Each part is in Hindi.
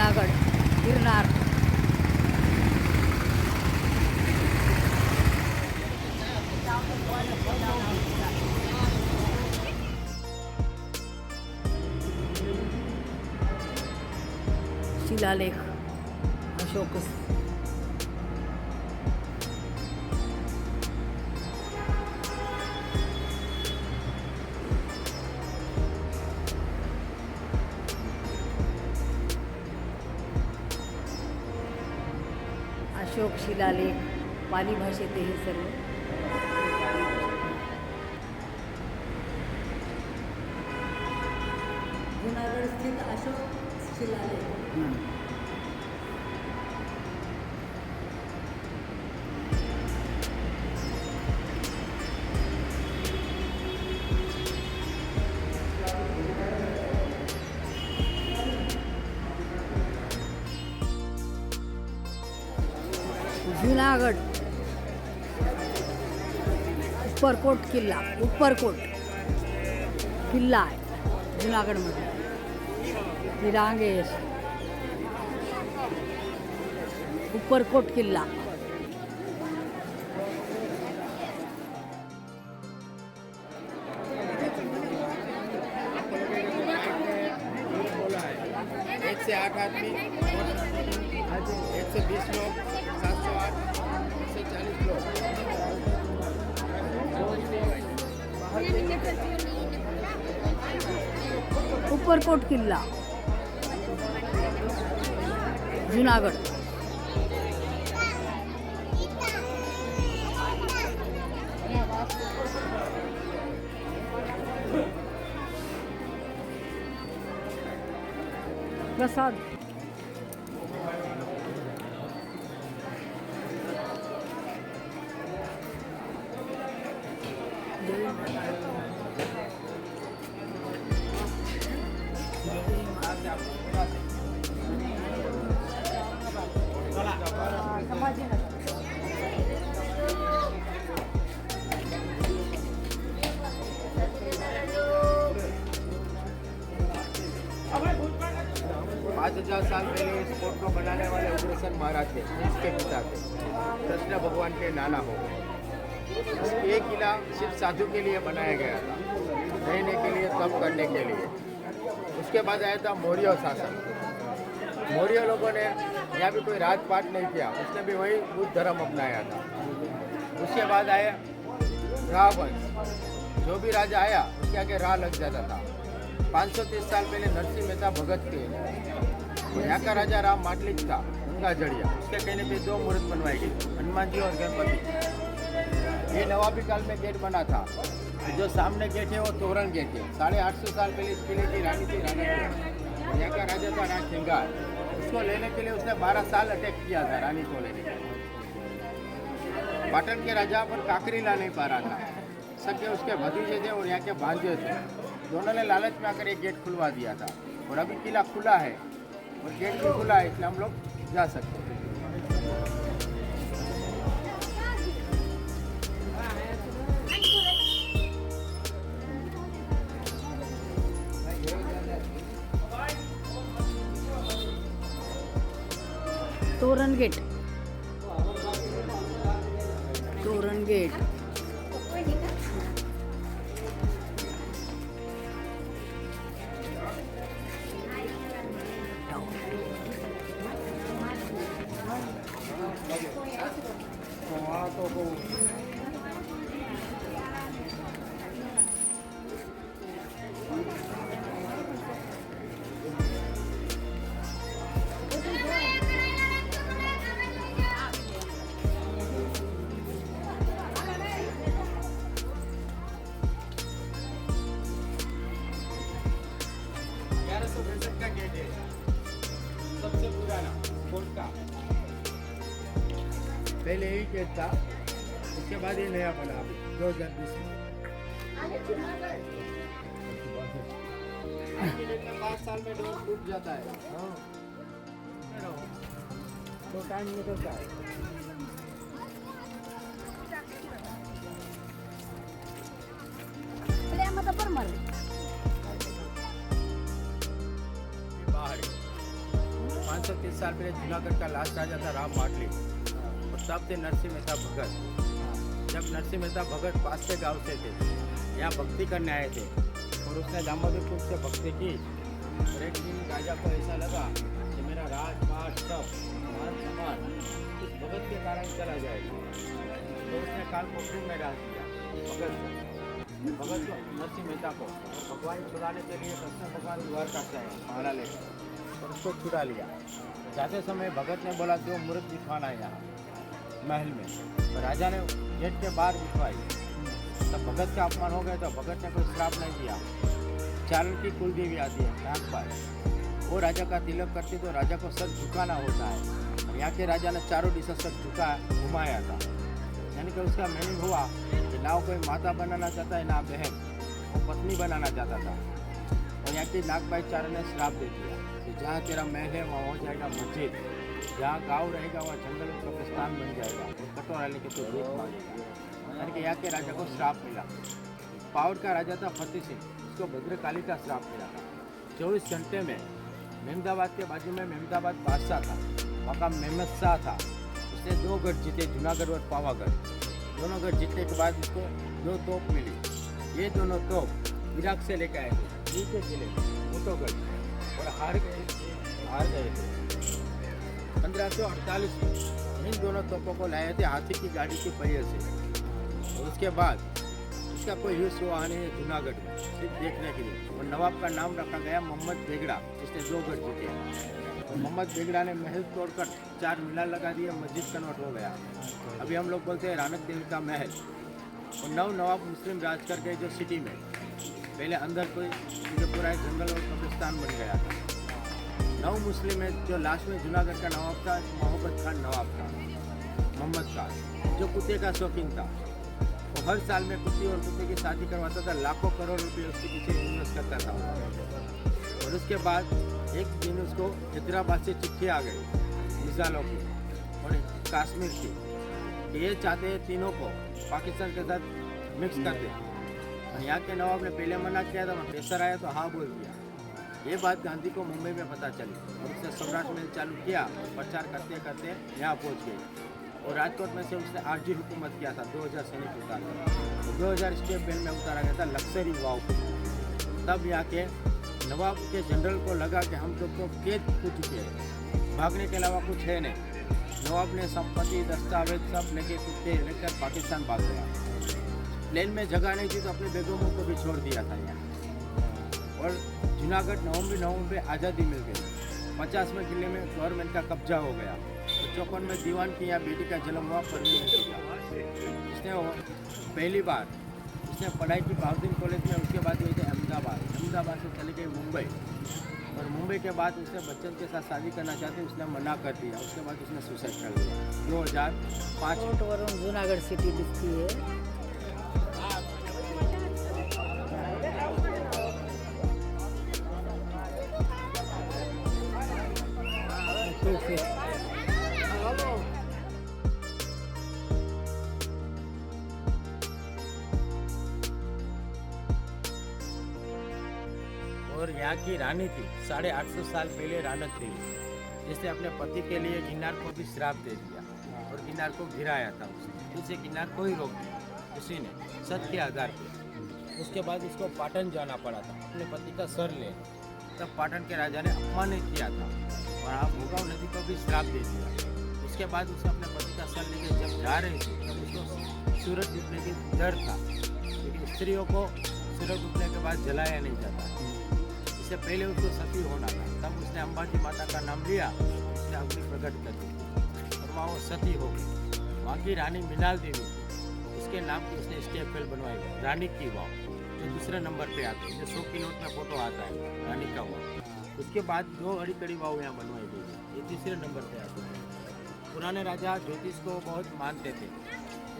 जुनागढ़ गिरनार। शिलालेख अशोक अशोक शिलालेख पाली भाषेत हे सर्व। जुनागढ़ स्थित अशोक शिलालेख। जुनागढ़ उपरकोट किल्ला, उपरकोट किल्ला आहे जुनागडमध्ये। ही रांग आहे अशी, उपरकोट किल्ला। एक से 8 आदमी, 120 लोग, 708, 140 लोग। उपरकोट किल्ला जुनागढ़। प्रसाद पाँच 5000 साल पहले इस फोर्ट को बनाने वाले उग्रसेन महाराज थे, इसके पिता थे, कृष्ण भगवान के नाना हो। ये किला सिर्फ साधु के लिए बनाया गया था, रहने के लिए, तप करने के लिए। उसके बाद आया था मौर्य शासन। मौर्य लोगों ने यहाँ भी कोई राजपाट नहीं किया, उसने भी वही बुद्ध धर्म अपनाया था। उसके बाद आया रावंश। जो भी राजा आया उसके आगे राह लग जाता था। 530 साल पहले नरसिंह मेहता भगत थे, यहाँ का राजा राम माटलिक था, उनका जड़िया। उसके कहने पे 2 मूर्त बनवाई गई, हनुमान जी और गणपति। ये नवाबी काल में गेट बना था। जो सामने गेट है वो तोरण गेट है। 850 साल पहले इस किले की रानी थी रानी थी। यहाँ का राजा था राज सिंगार। उसको लेने के लिए उसने 12 साल अटैक किया था रानी को लेने के लिए। पाटन के राजा पर काकरी ला नहीं पा रहा था। सबके उसके भतीजे थे और यहाँ के भांजे थे। दोनों ने लालच में आकर एक गेट खुलवा दिया था और अभी किला खुला है और गेट भी खुला है, इसलिए हम लोग जा सकते हैं। तोरण गेट, तोरण गेट। सबसे पुराना कोर्ट का पहले यही गेट था, उसके बाद ये नया बना 2020 में। 5 साल में डोर टूट जाता है तो टाइम निकलता है। 530 साल पहले जूनागढ़ का लास्ट राजा था राम माटली, और तब थे नरसिंह मेहता भगत। जब नरसिंह मेहता भगत पास के गांव से थे, यहाँ भक्ति करने आए थे, और उसने दामोदरपुर से भक्ति की। और एक दिन राजा को ऐसा लगा कि मेरा राजपाट सब मान सम्मान इस भगत के कारण चला जाएगा, तो उसने काल पोखरी में डाल दिया भगत को, नरसिंह मेहता को। भगवान छुड़ाने के लिए कृष्ण भगवान द्वार काटते हैं पहाड़ा लेकर, और उसको छुड़ा लिया। जाते समय भगत ने बोला 2 मूर्त दिखवाना है यहाँ महल में, तो राजा ने गेट के बाहर बिठवाई। तब भगत का अपमान हो गया, तो भगत ने कोई श्राप नहीं दिया। चारण की कुल देवी आती है नागपाल, वो राजा का तिलक करती तो राजा को सर झुकाना होता है, और यहाँ के राजा ने चारों दिशा सर घुमाया था। यानी कि उसका मीनिंग हुआ कि ना कोई माता बनाना चाहता है, ना बहन, वो पत्नी बनाना चाहता था। और यहाँ की नागबाई चारण ने श्राप दे दिया कि जहाँ तेरा महल है वहाँ हो जाएगा मस्जिद, जहाँ गाँव रहेगा वहाँ जंगल कब्रिस्तान बन जाएगा, और कटोरा लेके तो भीख मांगेगा। यानी कि यहाँ के राजा को श्राप मिला। पावड़ का राजा था फतेह सिंह, उसको भद्रकाली का श्राप मिला था। 24 घंटे में मेहमदाबाद के बाजू में मेहमदाबाद बादशाह था, वहाँ का मेहमद शाह था। उसने 2 गढ़ जीते, जूनागढ़ और पावागढ़। दोनों गढ़ जीतने के बाद उसको 2 तोप मिली। ये दोनों तोप इराक से लेकर आए थे, नीचे जिले मुटोगढ़, और हार गए थे 1548 में। इन दोनों तोपों को लाए थे हाथी की गाड़ी की पहिए से। और उसके बाद इसका कोई यूज हुआ नहीं है जूनागढ़ में, सिर्फ देखने के लिए। और नवाब का नाम रखा गया मोहम्मद बेगड़ा, जिसने 2 गढ़ जीते। तो मोहम्मद बेगड़ा ने महल तोड़कर 4 मीनार लगा दिए, मस्जिद कन्वर्ट हो गया। अभी हम लोग बोलते हैं रानक देवी का महल। और 9 नवाब मुस्लिम राज कर गए जो सिटी में। पहले अंदर कोई पूरा जंगल और कब्रिस्तान बन गया था। 9 मुस्लिम है, जो लास्ट में जूनागढ़ का नवाब था मोहम्मद खान नवाब था, मोहम्मद खान, जो कुत्ते का शौकीन था। वो हर साल में कुत्ते और कुत्ते की शादी करवाता था, लाखों करोड़ रुपए उसके पीछे इन्वेस्ट करता था। और उसके बाद एक दिन उसको हैदराबाद से चिट्ठी आ गई मिसालों की और कश्मीर की, कि ये चाहते हैं तीनों को पाकिस्तान के साथ मिक्स कर दे। और यहाँ के नवाब ने पहले मना किया था, प्रेशर आया तो हाँ बोल दिया। ये बात गांधी को मुंबई में पता चली, और उसने सम्राट मेल चालू किया, और प्रचार करते करते यहाँ पहुँच गई। और राजकोट में से उसने आरजी हुकूमत किया था, 2000 सैनिक उतार, तो 2000 स्टेप बेल में उतारा गया था लक्सरी वाव को। तब यहाँ के नवाब के जनरल को लगा कि हम लोग तो कैद हो चुके हैं, भागने के अलावा कुछ है नहीं। नवाब ने संपत्ति दस्तावेज सब लेके कुत्ते लेकर पाकिस्तान भाग गया। प्लेन में जगह नहीं थी तो अपने बेगमों को भी छोड़ दिया था यहाँ। और जूनागढ़ नवंबर आज़ादी मिल गई। 50वें किले में गवर्नमेंट का कब्जा हो गया। तो 54 में दीवान की यहाँ बेटी का जन्म हुआ परवीन। इसने पहली बार उसने पढ़ाई की बाउद्दीन कॉलेज में, उसके बाद गई थी अहमदाबाद से चली गई मुंबई। और मुंबई के बाद उसने बच्चन के साथ शादी करना चाहती, उसने मना कर दिया। उसके बाद उसने सुसाइड कर लिया 2005 वरून जूनागढ़ सिटी दिखती है। और यहाँ की रानी थी 850 साल पहले रानक देवी, जिसने अपने पति के लिए गिरनार को भी श्राप दे दिया और गिरनार को गिराया था उसने। जिससे गिरनार को ही रोक दिया उसी ने सत के आधार पर। उसके बाद उसको पाटन जाना पड़ा था अपने पति का सर ले। तब पाटन के राजा ने अपमानित किया था और आप भोगाव नदी को भी श्राप दे दिया। उसके बाद उसने अपने पति का सर लेकर जब जा रही थी तब उसको सूरज डूबने की डर था, लेकिन स्त्रियों को सूरज डूबने के बाद जलाया नहीं जाता। इससे पहले उसको सती होना था। तब उसने अंबाजी माता का नाम लिया, उसने अग्नि प्रकट कर दी और वहाँ वो सती हो गई। वहाँ की रानी मिनाल देवी थी, उसके नाम की उसने स्टेप वेल बनवाई रानी की वाव, जो दूसरे नंबर पे आती है, जो 100 की नोट में फोटो आता है रानी का वाव। उसके बाद 2 अड़ी कड़ी वाव यहाँ बनवाई गई, ये तीसरे नंबर पे आती है। पुराने राजा ज्योतिष को बहुत मानते थे,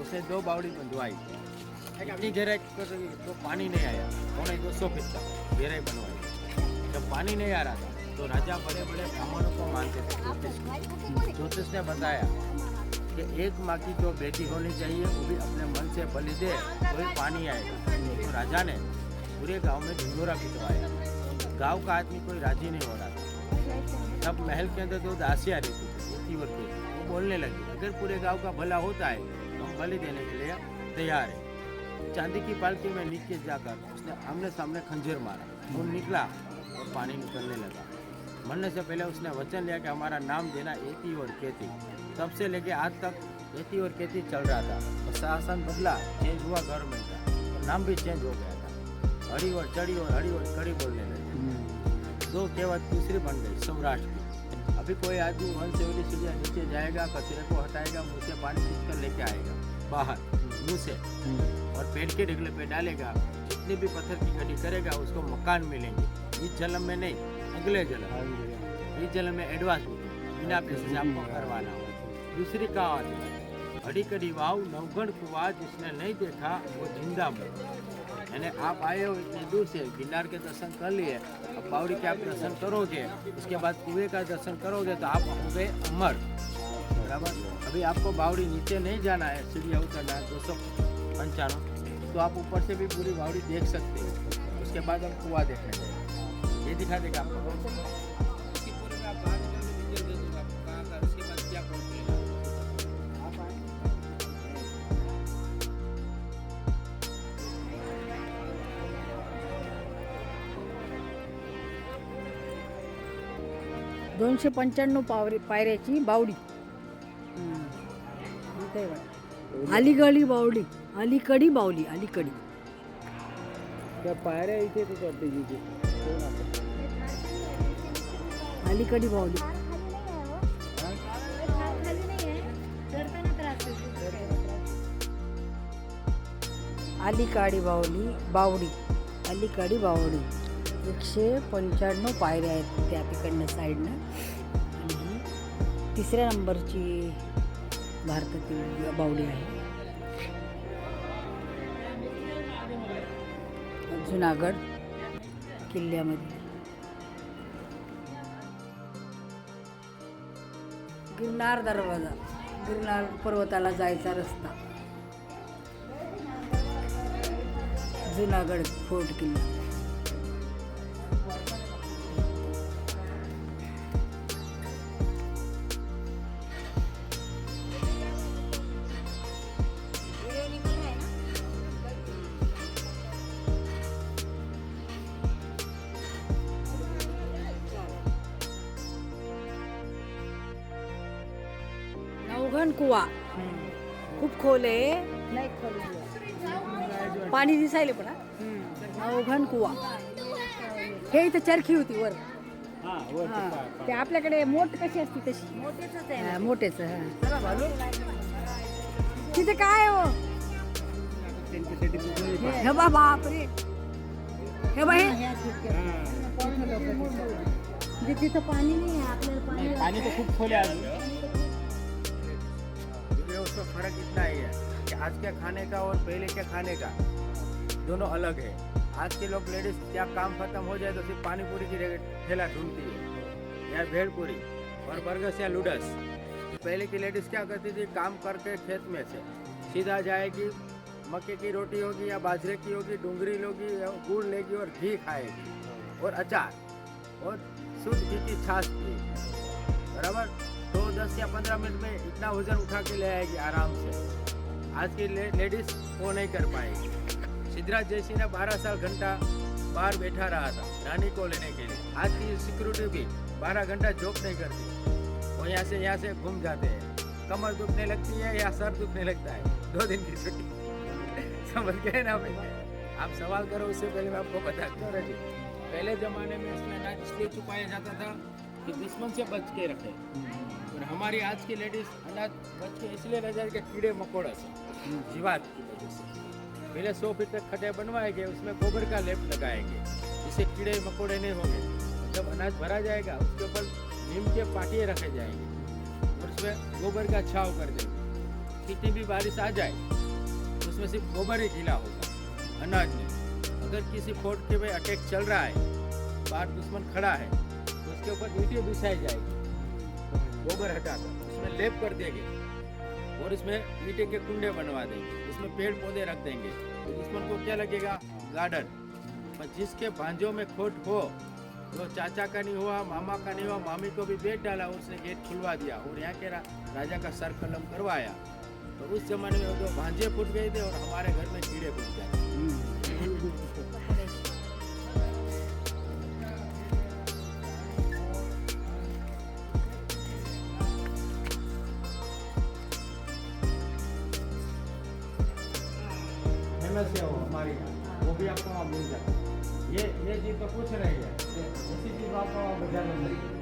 उसने 2 बावड़ी बंधवाई। इतनी गहराई तो पानी नहीं आया, 250 फीट तक गहराई बनवाई। जब पानी नहीं आ रहा था तो राजा बड़े बड़े ब्राह्मणों को मानते थे ज्योतिष। ज्योतिष ने बताया कि एक माँ की जो बेटी होनी चाहिए वो भी अपने मन से बलि दे तो ही पानी आएगा। तो राजा ने पूरे गांव में ढिंडोरा पिटवाया। गांव का आदमी कोई राजी नहीं हो रहा था। तब महल के अंदर दो दासियाँ रहती थी, ये तीवर के। वो बोलने लगी, अगर पूरे गांव का भला होता है तो हम बलि देने के लिए तैयार है। चांदी की पालकी में नीचे जाकर उसने आमने सामने खंजर मारा, खून निकला और पानी निकलने लगा। मरने से पहले उसने वचन लिया कि हमारा नाम देना एती और केती। तब से लेके आज तक एती और केती चल रहा था। और शासन बदला, चेंज हुआ गवर्नमेंट का, और नाम भी चेंज हो गया था। हरी और चढ़ी और हरी और कड़ी बोलने लगे। दो कहेवत तीसरी बन गई सौराष्ट्र की। अभी कोई आदमी वन से वाली सीढ़ियाँ नीचे जाएगा, कचरे को हटाएगा, मुँह से पानी खींच कर लेके आएगा बाहर मुँह से, और पेड़ के ढगले पे डालेगा। जितनी भी पत्थर की गड्डी करेगा उसको मकान मिलेंगे, इस जन्म में नहीं, अगले जन्म। इस जन्म में एडवांस बिना पैसे से आपको करवाना हो। दूसरी कहावत, हड़ी कड़ी वाव नवगढ़ कुआ, जिसने नहीं देखा वो जिंदा मर। यानी आप आए हो इतनी दूर से, गिरनार के दर्शन कर लिए, अब बावड़ी के आप दर्शन करोगे, उसके बाद कुएं का दर्शन करोगे तो आप होंगे अमर। बराबर। अभी आपको बावड़ी नीचे नहीं जाना है, सीढ़ियाँ उतरना है 295, तो आप ऊपर से भी पूरी बावड़ी देख सकते हो। उसके बाद हम कुआं देखने जाएंगे, ये दिखा देगा आपको। उसके पूरे में आप बाहर निकल के वीडियो दे दूँगा आपको कहाँ का, उसके बाद क्या पहुँचेगा। आप आए। 295 पायऱ्याची बावडी. इथे बघा. अलीगडी बावडी, अलीकडी बावली, अलीकडी. त्या पायऱ्या इथे अलीकडी बावली. अलीकाडी बावली, बावडी, अलीकाडी बावडी. 195 पायऱ्या आहेत त्या तिकडनं साईडनं. आणि तिसऱ्या नंबरची भारतातील बावडी आहे. जुनागड किल्ल्यामध्ये. गिरनार दरवाजा, गिरनार पर्वताला जायचा रस्ता. जुनागड फोर्ट किल्ला. नवघण कुवा खूप खोल आहे, नाही खोल, पाणी दिसायले पण. नवघण कुवा हे इथं चरखी होती वर. ते आपल्याकडे मोठ कशी असते तशी मोठेच. तिथे काय हो, हे बापरे, हे बा, तिथं पाणी नाही, आपल्याला पानी तो खूब खोले आज। उसका फर्क इतना ही है कि आज के खाने का और पहले के खाने का दोनों अलग है। आज के लोग लेडीज क्या काम खत्म हो जाए तो सिर्फ पानी पूरी की ठेला ढूंढती है, या भेड़ पूरी और बर्गर्स या नूडल्स। पहले की लेडीज क्या करती थी, काम करके खेत में से सीधा जाएगी, मक्के की रोटी होगी या बाजरे की होगी, डूंगरी लोगी, गुड़ लेगी और घी खाएगी और अचार और शुद्ध घी की छाछ पी। बराबर। तो 10 या 15 मिनट में इतना वजन उठा के ले आएगी आराम से। आज की लेडीज वो नहीं कर पाएगी। सिद्धराज जयसिंह ने 12 साल घंटा बाहर बैठा रहा था रानी को लेने के लिए। आज की सिक्योरिटी भी 12 घंटा जॉब नहीं करती, वो यहाँ से घूम जाते हैं। कमर दुखने लगती है या सर दुखने लगता है, 2 दिन की छुट्टी। समझ गए ना भाई। आप सवाल करो उससे पहले मैं आपको बताता हूँ। पहले ज़माने में इसमें अनाज इसलिए छुपाया जाता था कि दुश्मन से बच के रखे, और हमारी आज की लेडीज अनाज बच के इसलिए रह जाए कि कीड़े मकोड़े से, जीवात की वजह से। पहले 100 फीट तक खड्डे बनवाएंगे, उसमें गोबर का लेप लगाएंगे जिससे कीड़े मकोड़े नहीं होंगे। जब अनाज भरा जाएगा उसके ऊपर नीम के पाटिए रखे जाएंगे और उसमें गोबर का छाव कर देंगे। कितनी भी बारिश आ जाए तो उसमें सिर्फ गोबर ही गीला होगा, अनाज नहीं। अगर किसी फोर्ट के में अटैक चल रहा है, बाहर दुश्मन खड़ा है, तो उसके ऊपर ईंटें बिछाई जाएगी गोबर हटाकर, उसमें लेप कर देंगे और इसमें ईंटे के कुंडे बनवा देंगे, उसमें पेड़ पौधे रख देंगे। तो दुश्मन को क्या लगेगा, गार्डन। पर जिसके भांजों में खोट हो वो चाचा का नहीं हुआ, मामा का नहीं हुआ, मामी को भी बेच डाला, उसने गेट खुलवा दिया और यहाँ के राजा का सर कलम करवाया। तो उस जमाने में वो दो भांजे फूट गए थे और हमारे घर में कीड़े फूट गए। फेमस है वो हमारी यहाँ, वो भी आपको वहाँ मिल जाता है। ये चीज़ तो कुछ नहीं है, उसी चीज़ आपको वहाँ बाजार में मिल जाएगी।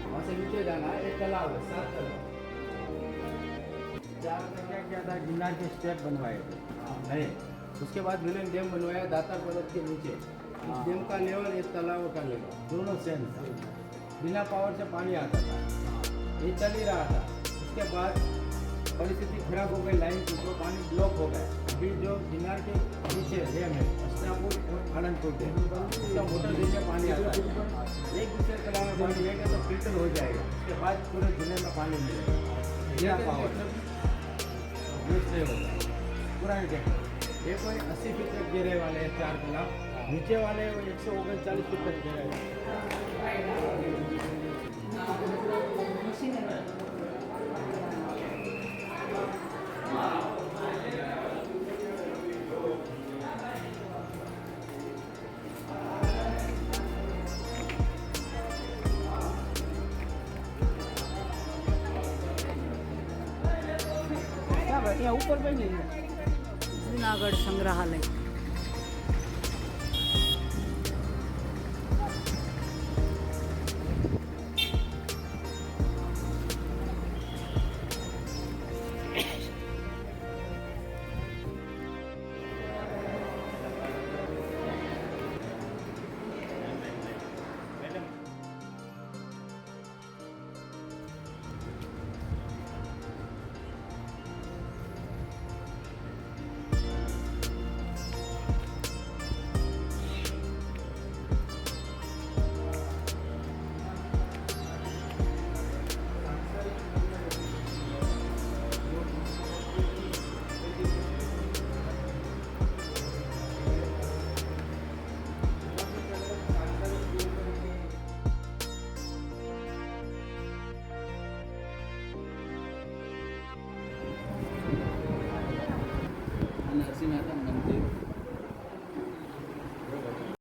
वहाँ से नीचे जाना है, एक तालाब है, 7 तालाब। क्या क्या था, गिरनार के स्टेप बनवाए थे नए, उसके बाद विलेन डैम बनवाया दातार पर्वत के नीचे। इस डैम का लेवल, इस तालाब का लेवल दोनों सेम था, बिना पावर से पानी आता था, ये चल ही रहा था। उसके बाद परिस्थिति खराब हो गई, लाइन टूटो, पानी ब्लॉक हो गया। अभी जो गिरनार के नीचे डैम है, अस्तापुर और आनंदपुर डैम, उसका मोटर दिन में पानी आता है। एक दूसरे तालाब में पानी लेगा तो फिल्टर हो जाएगा, उसके बाद पूरे जिले में पानी मिलेगा, बिना पावर यूज नहीं होगा। पुरानी टेक्नोलॉजी। ये कोई 80 फीट तक गिरे वाले हैं 4 तालाब, नीचे वाले 139 फीट तक गिरे जूनागढ़ संग्रहालय।